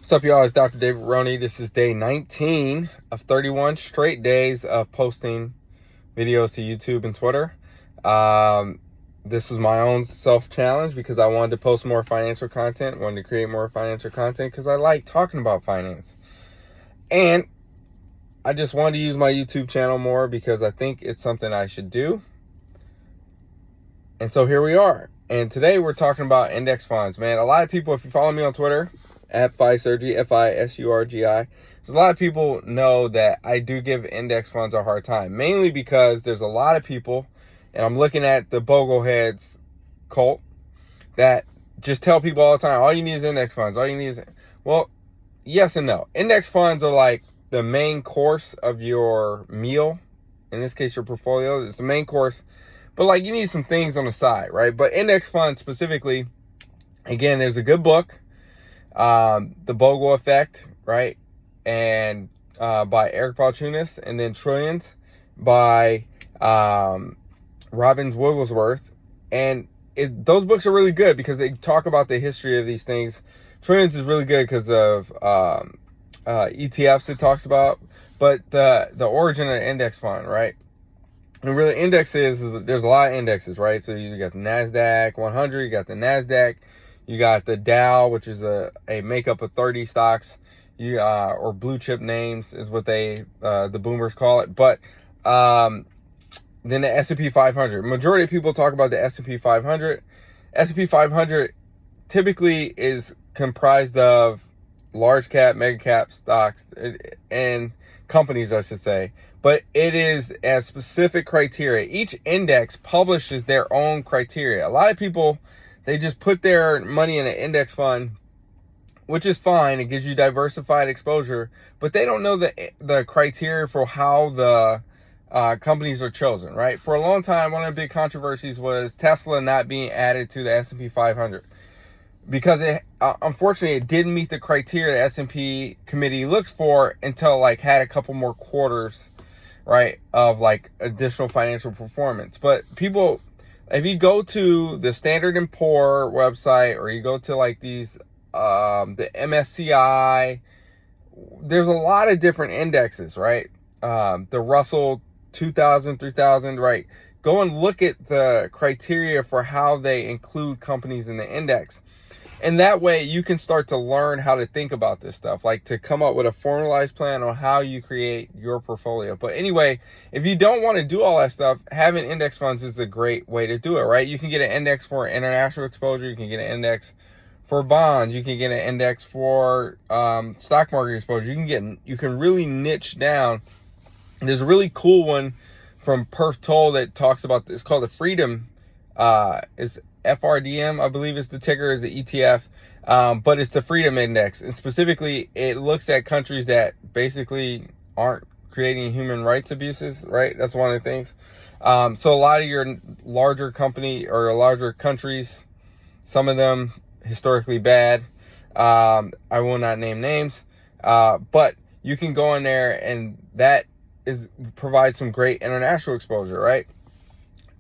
What's up, y'all? It's Dr. David Roney. This is day 19 of 31 straight days of posting videos to YouTube and Twitter. This is my own self-challenge because I wanted to post more financial content, wanted to create more financial content because I like talking about finance. And I just wanted to use my YouTube channel more because I think it's something I should do. And so here we are. And today we're talking about index funds. Man, a lot of people, if you follow me on Twitter, at Fisurgi, Fisurgi. So a lot of people know that I do give index funds a hard time, mainly because there's a lot of people, and I'm looking at the Bogleheads cult, that just tell people all the time, all you need is index funds. All you need is, well, yes and no. Index funds are like the main course of your meal. In this case, your portfolio is the main course, but like you need some things on the side, right? But index funds specifically, again, there's a good book, The Bogle Effect, right? And by Eric Balchunas, and then Trillions by Robin Wigglesworth. And those books are really good because they talk about the history of these things. Trillions is really good because of ETFs it talks about, but the origin of the index fund, right? And really, indexes is there's a lot of indexes, right? So you got the NASDAQ 100, you got the NASDAQ, you got the Dow, which is a makeup of 30 stocks, or blue chip names is what the boomers call it. But then the S&P 500. Majority of people talk about the S&P 500. S&P 500 typically is comprised of large cap, mega cap stocks and companies, I should say. But it is a specific criteria. Each index publishes their own criteria. A lot of people, they just put their money in an index fund, which is fine. It gives you diversified exposure, but they don't know the criteria for how the companies are chosen, right? For a long time, one of the big controversies was Tesla not being added to the S&P 500 because unfortunately, it didn't meet the criteria the S&P committee looks for until like had a couple more quarters, right, of like additional financial performance. But people, if you go to the Standard & Poor website, or you go to like these, the MSCI, there's a lot of different indexes, right? The Russell 2000, 3000, right? Go and look at the criteria for how they include companies in the index. And that way you can start to learn how to think about this stuff, like to come up with a formalized plan on how you create your portfolio. But anyway, if you don't want to do all that stuff, having index funds is a great way to do it, right? You can get an index for international exposure. You can get an index for bonds. You can get an index for stock market exposure. You can really niche down. There's a really cool one from Perf Toll that talks about this, called the Freedom, is FRDM, I believe is the ticker, is the ETF, but it's the Freedom Index. And specifically, it looks at countries that basically aren't creating human rights abuses, right? That's one of the things. So a lot of your larger company or larger countries, some of them historically bad, I will not name names, but you can go in there and that provides some great international exposure, right?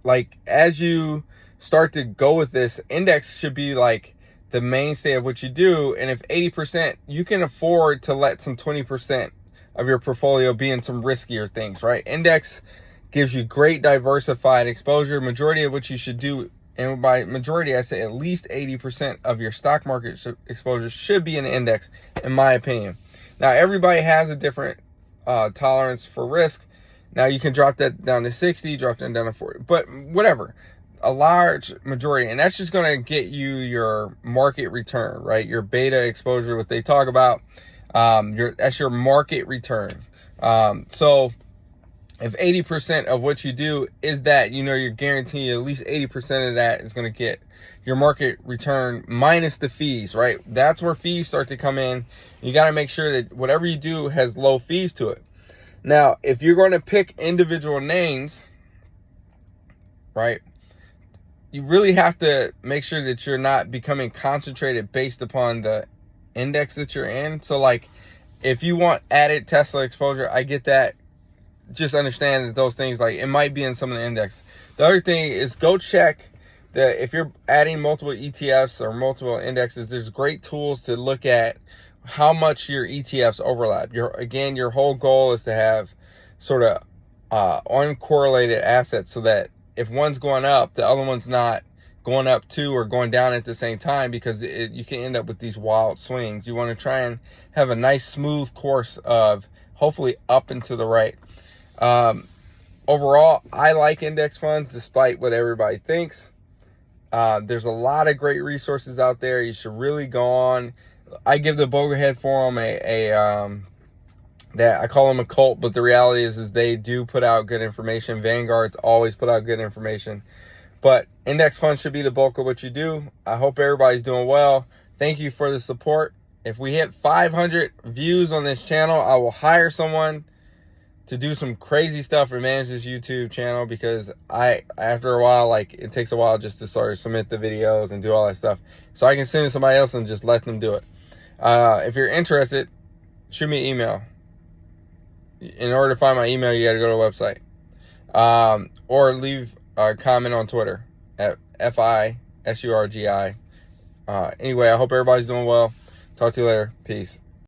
Like as you start to go with this, index should be like the mainstay of what you do. And if 80%, you can afford to let some 20% of your portfolio be in some riskier things, right? Index gives you great diversified exposure. Majority of what you should do, and by majority, I say at least 80% of your stock market exposure should be an index, in my opinion. Now, everybody has a different tolerance for risk. Now, you can drop that down to 60, drop that down to 40, but whatever. A large majority, and that's just going to get you your market return, right? Your beta exposure, what they talk about, that's your market return. So if 80% of what you do is that, you're guaranteed at least 80% of that is going to get your market return minus the fees, right? That's where fees start to come in. You got to make sure that whatever you do has low fees to it. Now, if you're going to pick individual names, right, you really have to make sure that you're not becoming concentrated based upon the index that you're in. So like if you want added Tesla exposure, I get that. Just understand that those things, like, it might be in some of the index. The other thing is go check that if you're adding multiple ETFs or multiple indexes, there's great tools to look at how much your ETFs overlap. Your whole goal is to have sort of uncorrelated assets, so that if one's going up, the other one's not going up too or going down at the same time, because you can end up with these wild swings. You want to try and have a nice smooth course of hopefully up and to the right. Overall, I like index funds despite what everybody thinks. There's a lot of great resources out there. You should really go on. I give the Boglehead Forum that I call them a cult, but the reality is they do put out good information. Vanguard's always put out good information. But index funds should be the bulk of what you do. I hope everybody's doing well. Thank you for the support. If we hit 500 views on this channel, I will hire someone to do some crazy stuff and manage this YouTube channel, because after a while, like, it takes a while just to sort of submit the videos and do all that stuff. So I can send it to somebody else and just let them do it. If you're interested, shoot me an email. In order to find my email, you got to go to the website. Or leave a comment on Twitter at FISURGI. Anyway, I hope everybody's doing well. Talk to you later. Peace.